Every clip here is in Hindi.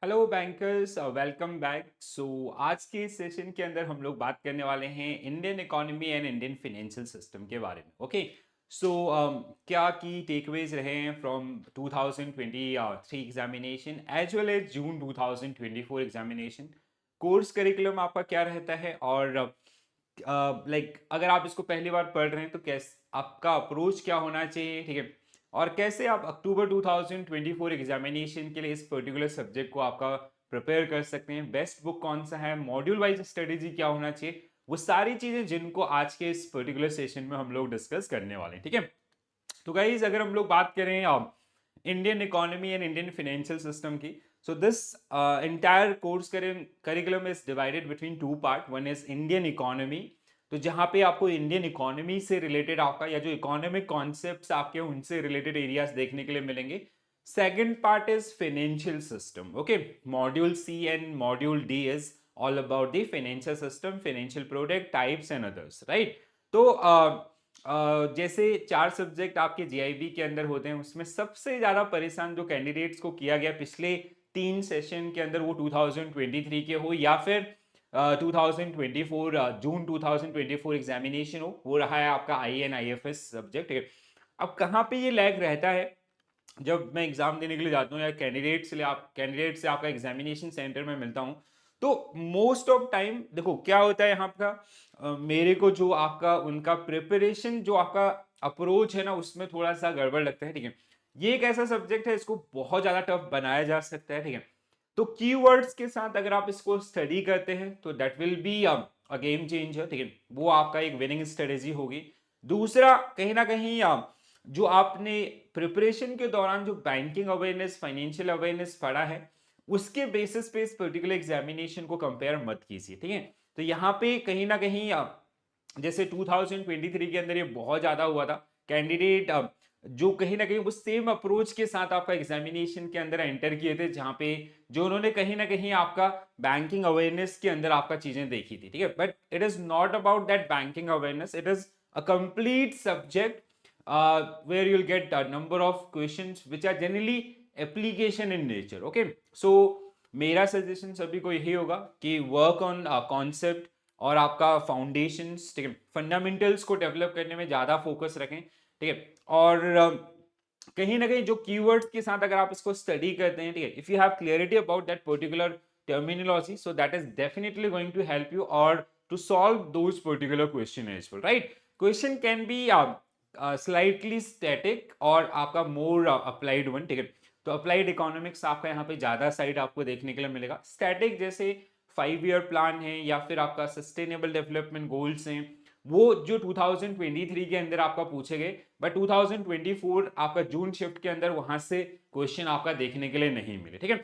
Hello bankers, welcome back. आज के सेशन के अंदर हम लोग बात करने वाले हैं Indian economy and Indian financial system के बारे में। ओके, सो क्या की टेकअवेज रहे हैं from 2023 examination as well as June 2024 examination. Course curriculum आपका क्या रहता है, और अगर आप इसको पहली बार पढ़ रहे हैं तो कैसे आपका अप्रोच क्या होना चाहिए, ठीक है। और कैसे आप अक्टूबर 2024 एग्जामिनेशन के लिए इस पर्टिकुलर सब्जेक्ट को आपका प्रिपेयर कर सकते हैं, बेस्ट बुक कौन सा है, मॉड्यूल वाइज स्ट्रेटेजी क्या होना चाहिए, वो सारी चीजें जिनको आज के इस पर्टिकुलर सेशन में हम लोग डिस्कस करने वाले हैं, ठीक है। तो गाइज अगर हम लोग बात करें Indian economy and Indian financial system की, so this entire course curriculum is divided between two part. One is Indian economy, तो जहां पे आपको इंडियन इकोनॉमी से रिलेटेड आपका या जो इकोनॉमिक कॉन्सेप्ट्स आपके उनसे रिलेटेड एरियाज देखने के लिए मिलेंगे। Second part is financial system. Okay, module C and module D is all about the financial system, financial product types and others, right. तो जैसे चार सब्जेक्ट आपके जीआईबी के अंदर होते हैं, उसमें सबसे ज्यादा परेशान जो कैंडिडेट्स को किया गया पिछले तीन सेशन के अंदर, वो 2023 के हो या फिर 2024 जून 2024 एग्जामिनेशन हो, वो रहा है आपका I N I F S subject. अब कहाँ पे ये लैग रहता है, जब मैं एग्जाम देने के लिए जाता हूँ या कैंडिडेट से आपका एग्जामिनेशन सेंटर में मिलता हूँ, तो मोस्ट ऑफ टाइम देखो क्या होता है यहाँ का, मेरे को जो आपका उनका प्रिपरेशन जो आपका अप्रोच है ना, उसमें थोड़ा सा गड़बड़ लगता है, ठीक है। ये एक ऐसा सब्जेक्ट है, इसको बहुत ज्यादा टफ बनाया जा सकता है, ठीक है। तो कीवर्ड्स के साथ अगर आप इसको स्टडी करते हैं तो that will be a game changer, ठीक है। वो आपका एक विनिंग स्ट्रेटेजी होगी। दूसरा, कहीं ना कहीं जो आपने प्रिपरेशन के दौरान जो बैंकिंग अवेयरनेस, फाइनेंशियल अवेयरनेस पढ़ा है, उसके बेसिस पे इस पर्टिकुलर एग्जामिनेशन को कंपेयर मत कीजिए, ठीक है। तो यहाँ पे कहीं ना कहीं जैसे 2023 के अंदर ये बहुत ज्यादा हुआ था, कैंडिडेट जो कहीं ना कहीं वो सेम अप्रोच के साथ आपका एग्जामिनेशन के अंदर एंटर किए थे, जहां पे जो उन्होंने कहीं ना कहीं आपका बैंकिंग अवेयरनेस के अंदर आपका चीजें देखी थी, ठीक है। But it is not about that banking awareness, it is a complete subject where you'll get a number of questions which are generally application in nature. Okay, so मेरा सजेशन सभी को यही होगा कि वर्क ऑन कॉन्सेप्ट और आपका फाउंडेशंस, ठीक है, फंडामेंटल्स को डेवलप करने में ज्यादा फोकस रखें, ठीक है। और कहीं ना कहीं जो कीवर्ड्स के साथ अगर आप इसको स्टडी करते हैं, ठीक है, if you have clarity about that particular terminology, so that is definitely going to help you or to solve those particular question as well, right? Question can be slightly static और आपका मोर अप्लाइड वन, ठीक है। तो अप्लाइड इकोनॉमिक्स आपका यहाँ पे ज्यादा साइड आपको देखने के लिए मिलेगा। स्टैटिक जैसे 5 ईयर प्लान है या फिर आपका सस्टेनेबल डेवलपमेंट गोल्स हैं, वो जो 2023 के अंदर आपका पूछे गए, बट 2024 आपका जून शिफ्ट के अंदर वहां से क्वेश्चन आपका देखने के लिए नहीं मिले, ठीक है।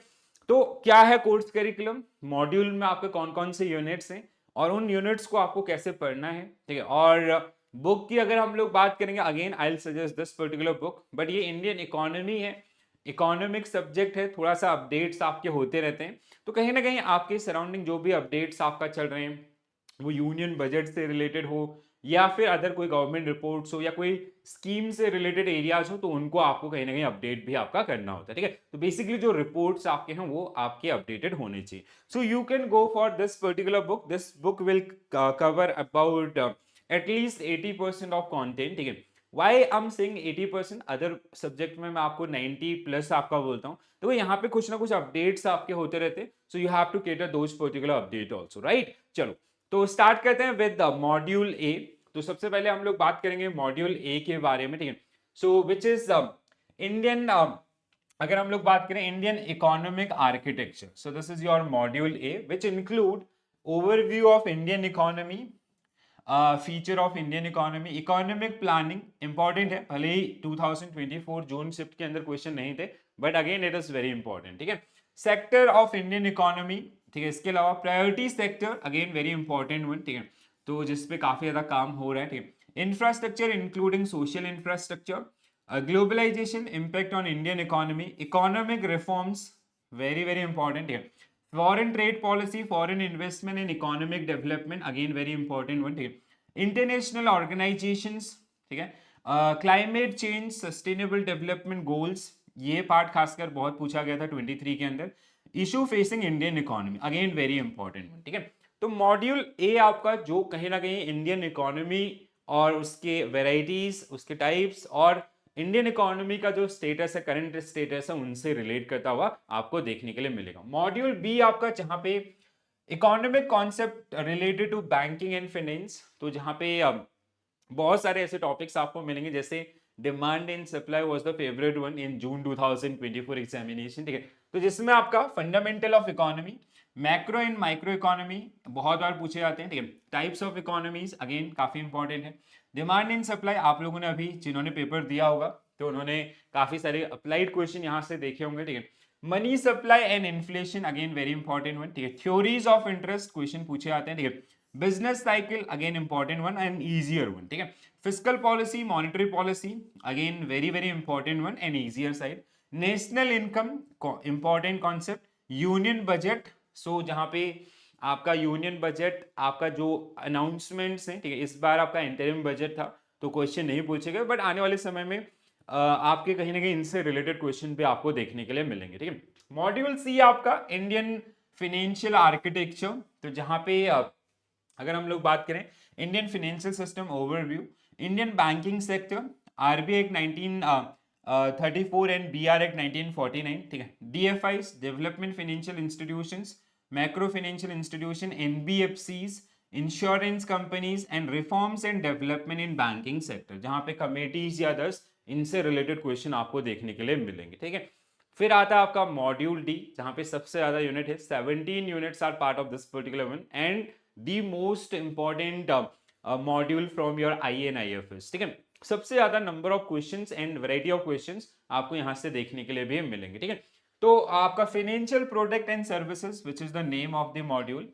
तो क्या है कोर्स करिकुलम, मॉड्यूल में आपके कौन कौन से यूनिट्स हैं और उन यूनिट्स को आपको कैसे पढ़ना है, ठीक है। और बुक की अगर हम लोग बात करेंगे, again I will suggest this particular book, but ये इंडियन इकोनॉमी है, इकोनॉमिक सब्जेक्ट है, थोड़ा सा अपडेट्स आपके होते रहते हैं। तो कहीं ना कहीं आपके सराउंडिंग जो भी अपडेट्स आपका चल रहे हैं, वो यूनियन बजट से रिलेटेड हो या फिर अदर कोई गवर्नमेंट रिपोर्ट्स हो या कोई स्कीम से रिलेटेड एरियाज हो, तो उनको आपको कहीं ना कहीं अपडेट भी आपका करना होता है, ठीक है। तो बेसिकली जो रिपोर्ट्स आपके हैं वो आपके अपडेटेड होने चाहिए। So you can go for this particular book, this book will cover about at least 80% of content, ठीक है। Why I am saying 80%, other subject में मैं आपको 90 प्लस आपका बोलता हूँ, तो यहाँ पे कुछ ना कुछ अपडेट्स आपके होते रहते, so you have to cater those particular update also, right. चलो, तो स्टार्ट करते हैं विद मॉड्यूल ए। तो सबसे पहले हम लोग बात करेंगे मॉड्यूल ए के बारे में, ठीक है। सो विच इज इंडियन, अगर हम लोग बात करें Indian economic architecture, so this is your module A which include overview of Indian economy, feature of Indian economy, economic planning important है, भले ही 2024 जून शिफ्ट के अंदर क्वेश्चन नहीं थे, but again it is very important, ठीक है। सेक्टर ऑफ इंडियन इकोनॉमी, ठीक है। इसके अलावा priority sector, again very important one, ठीक है। तो जिसपे काफी ज्यादा काम हो रहा है, ठीक है। Infrastructure including social infrastructure, globalization impact on Indian economy, economic reforms, very very important है। Foreign trade policy, foreign investment and economic development, again very important one, ठीक है। इंटरनेशनल ऑर्गेनाइजेशंस, ठीक है। Climate change, sustainable development goals, ये पार्ट खासकर बहुत पूछा गया था 23 के अंदर। Issue facing Indian economy, again very important, ठीक है। तो मॉड्यूल ए आपका जो कहीं ना कहीं इंडियन इकोनॉमी और उसके वेराइटीज, उसके टाइप्स और इंडियन इकोनॉमी का जो स्टेटस है, करंट स्टेटस है, उनसे रिलेट करता हुआ आपको देखने के लिए मिलेगा। मॉड्यूल बी आपका जहां पे economic concept related to banking and finance, तो जहां पे बहुत सारे ऐसे टॉपिक्स आपको मिलेंगे, जैसे demand and supply was the favourite one in June 2024 examination, ठीक है। तो जिसमें आपका fundamental of economy, macro and micro economy बहुत बार पूछे जाते हैं, ठीक है। टाइप्स ऑफ इकोनॉमीज अगेन काफी इंपॉर्टेंट है। डिमांड एंड सप्लाई आप लोगों ने अभी जिन्होंने पेपर दिया होगा तो उन्होंने काफी सारे अप्लाइड क्वेश्चन यहाँ से देखे होंगे, ठीक है। Money supply and inflation again very important one, ठीक है। थ्योरीज ऑफ इंटरेस्ट क्वेश्चन पूछे जाते हैं, ठीक है। Business cycle again important one and easier one, ठीक है। Fiscal policy, monetary policy again very very important one and easier side. National income important concept. Union budget, so जहां पे आपका यूनियन बजट, आपका जो अनाउंसमेंट्स हैं, ठीक है। इस बार आपका इंटरिम बजट था तो क्वेश्चन नहीं पूछे गए, बट आने वाले समय में आपके कहीं ना कहीं इनसे रिलेटेड क्वेश्चन भी आपको देखने के लिए मिलेंगे, ठीक है। मॉड्यूल सी आपका इंडियन फिनेंशियल आर्किटेक्चर, तो जहां पे अगर हम लोग बात करें Indian financial system overview, Indian banking sector, RBI act 1934 and BR act 1949, ठीक है। DFIs, development financial institutions, macro financial institution, NBFCs, insurance companies and reforms and development in banking sector, जहां पे कमेटीज या अदर्स इनसे रिलेटेड क्वेश्चन आपको देखने के लिए मिलेंगे, ठीक है। फिर आता है आपका मॉड्यूल डी, जहां पे सबसे ज्यादा यूनिट है, 17 units are part of this particular one and the most important module from your INIFS, ठीक है। सबसे ज्यादा number of questions and variety of questions आपको यहां से देखने के लिए भी मिलेंगे, ठीक है। तो आपका financial product and services which is the name of the module,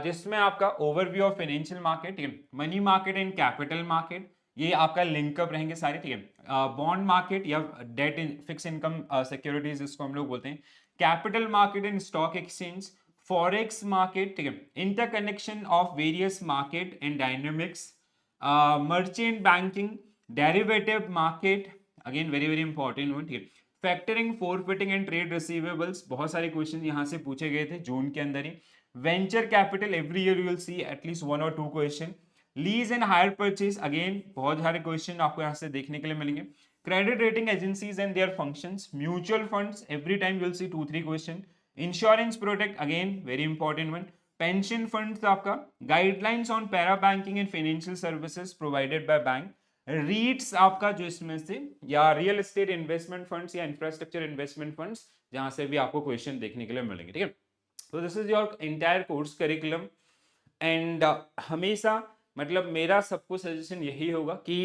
जिसमें आपका ओवरव्यू ऑफ फाइनेंशियल मार्केट, ठीक है। Money market and capital market, ये आपका लिंकअप रहेंगे सारे, ठीक है। बॉन्ड मार्केट या डेट फिक्स इनकम सिक्योरिटीज जिसको हम लोग बोलते हैं, capital market and stock exchange, forex market, ठीक है। Interconnection of various market and dynamics, merchant banking, derivative market again very very important one, ठीक है। फैक्टरिंग, फोरफिटिंग एंड ट्रेड रिसीवेबल्स, बहुत सारे क्वेश्चन यहाँ से पूछे गए थे जून के अंदर ही। Venture capital, every year you will see एटलीस्ट 1 और 2 question. Lease and hire purchase again बहुत सारे क्वेश्चन आपको यहाँ से देखने के लिए मिलेंगे। Credit rating agencies and their functions, mutual funds, every time you will see 2-3 question. Insurance product again very important one. Pension funds आपका, guidelines on para banking and financial services provided by bank, REITs आपका जो इसमें से, या रियल एस्टेट इन्वेस्टमेंट फंड्स या इंफ्रास्ट्रक्चर इन्वेस्टमेंट फंड्स, जहां से भी आपको क्वेश्चन देखने के लिए मिलेंगे, ठीक है। तो this is your entire course curriculum and हमेशा मतलब मेरा सबको सजेशन यही होगा कि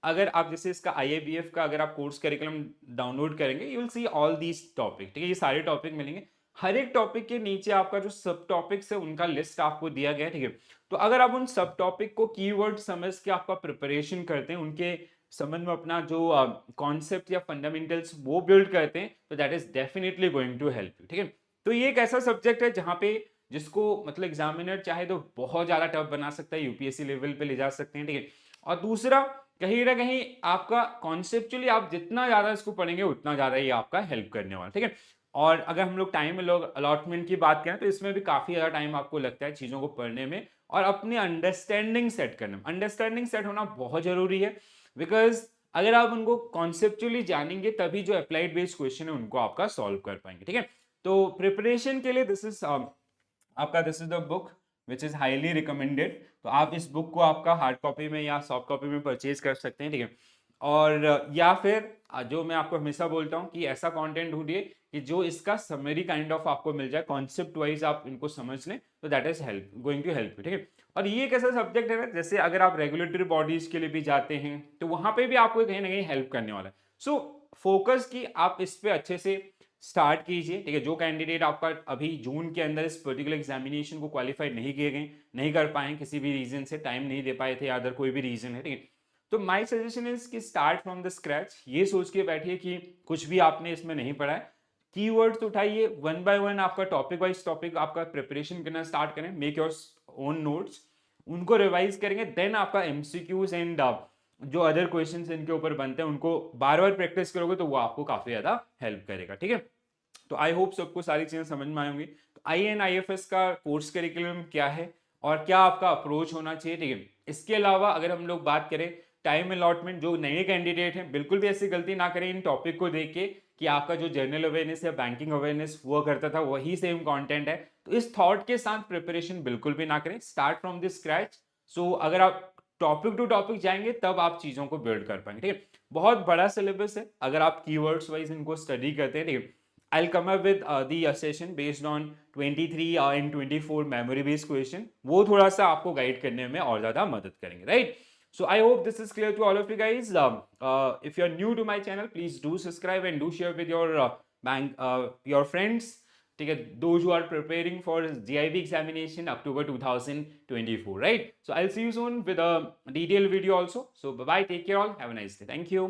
अगर आप जैसे इसका IABF का अगर आप कोर्स करिकुलम डाउनलोड करेंगे, you will see all these topic, ठीक है। ये सारे टॉपिक मिलेंगे, हर एक टॉपिक के नीचे आपका जो सब टॉपिक्स है उनका लिस्ट आपको दिया गया है, ठीक है। तो अगर आप उन सब टॉपिक को कीवर्ड समझ के आपका प्रिपरेशन करते हैं, उनके संबंध में अपना जो कॉन्सेप्ट या फंडामेंटल्स वो बिल्ड करते हैं, तो that is definitely going to help you, ठीक है। तो ये एक ऐसा सब्जेक्ट है जहां पे जिसको मतलब एग्जामिनर चाहे तो बहुत ज्यादा टफ बना सकता है, यूपीएससी लेवल पे ले जा सकते हैं, ठीक है। और दूसरा कहीं ना कहीं आपका कॉन्सेप्चुअली आप जितना ज्यादा इसको पढ़ेंगे उतना ज्यादा ये आपका हेल्प करने वाला, ठीक है। और अगर हम लोग टाइम अलॉटमेंट की बात करें तो इसमें भी काफी ज्यादा टाइम आपको लगता है चीजों को पढ़ने में और अपनी अंडरस्टैंडिंग सेट करने में। अंडरस्टैंडिंग सेट होना बहुत जरूरी है, बिकॉज अगर आप उनको कॉन्सेप्चुअली जानेंगे तभी जो अप्लाइड बेस्ड क्वेश्चन है उनको आपका सॉल्व कर पाएंगे, ठीक है। तो प्रिपरेशन के लिए दिस इज आपका this is the book which is highly recommended. तो आप इस बुक को आपका हार्ड कॉपी में या सॉफ्ट कॉपी में परचेज कर सकते हैं, ठीक है। और या फिर जो मैं आपको हमेशा बोलता हूँ कि ऐसा कंटेंट ढूंढिए कि जो इसका समरी काइंड ऑफ आपको मिल जाए, कॉन्सेप्ट वाइज आप इनको समझ लें, तो that is help going to help you, ठीक है। और ये एक ऐसा सब्जेक्ट है ना, जैसे अगर आप रेगुलेटरी बॉडीज के लिए भी जाते हैं तो वहां पे भी आपको कहीं ना कहीं हेल्प करने वाला है। सो फोकस की आप इस पे अच्छे से स्टार्ट कीजिए, ठीक है। जो कैंडिडेट आपका अभी जून के अंदर इस पर्टिकुलर एग्जामिनेशन को क्वालिफाई नहीं किए गए, नहीं कर पाए किसी भी रीजन से, टाइम नहीं दे पाए थे या अदर कोई भी रीजन है, ठीक है। तो माय सजेशन इज कि स्टार्ट फ्रॉम द स्क्रैच, ये सोच के बैठिए कि कुछ भी आपने इसमें नहीं पढ़ा है, कीवर्ड्स उठाइए, वन बाय वन आपका टॉपिक वाइज टॉपिक आपका प्रिपरेशन करना स्टार्ट करें, मेक योर ओन नोट्स, उनको रिवाइज करेंगे, देन आपका एमसीक्यूज एंड जो अदर क्वेश्चंस इनके ऊपर बनते हैं उनको बार बार प्रैक्टिस करोगे तो वो आपको काफी ज्यादा हेल्प करेगा, ठीक है। तो आई होप सबको सारी चीज़ें समझ में आई होंगी। तो IANIFS का कोर्स करिकुलम क्या है और क्या आपका अप्रोच होना चाहिए, ठीक है। इसके अलावा अगर हम लोग बात करें टाइम अलॉटमेंट, जो नए कैंडिडेट हैं बिल्कुल भी ऐसी गलती ना करें इन टॉपिक को देख के कि आपका जो जनरल अवेयरनेस या बैंकिंग अवेयरनेस हुआ करता था वही सेम कंटेंट है, तो इस थॉट के साथ प्रिपरेशन बिल्कुल भी ना करें, स्टार्ट फ्रॉम द स्क्रैच। सो अगर आप टॉपिक टू टॉपिक जाएंगे तब आप चीज़ों को बिल्ड कर पाएंगे, ठीक है। बहुत बड़ा सिलेबस है, अगर आप कीवर्ड्स वाइज इनको स्टडी करते हैं, ठीक है। I'll come up with the session based on 23 and 24 memory based question, वो थोड़ा सा आपको गाइड करने में और ज़्यादा मदद करेंगे, right. So I hope this is clear to all of you guys. If you're new to my channel, please do subscribe and do share with your friends. ठीक है, those who are preparing for GIB examination October 2024, right? So I'll see you soon with a detailed video also. So bye bye, take care all, have a nice day. Thank you.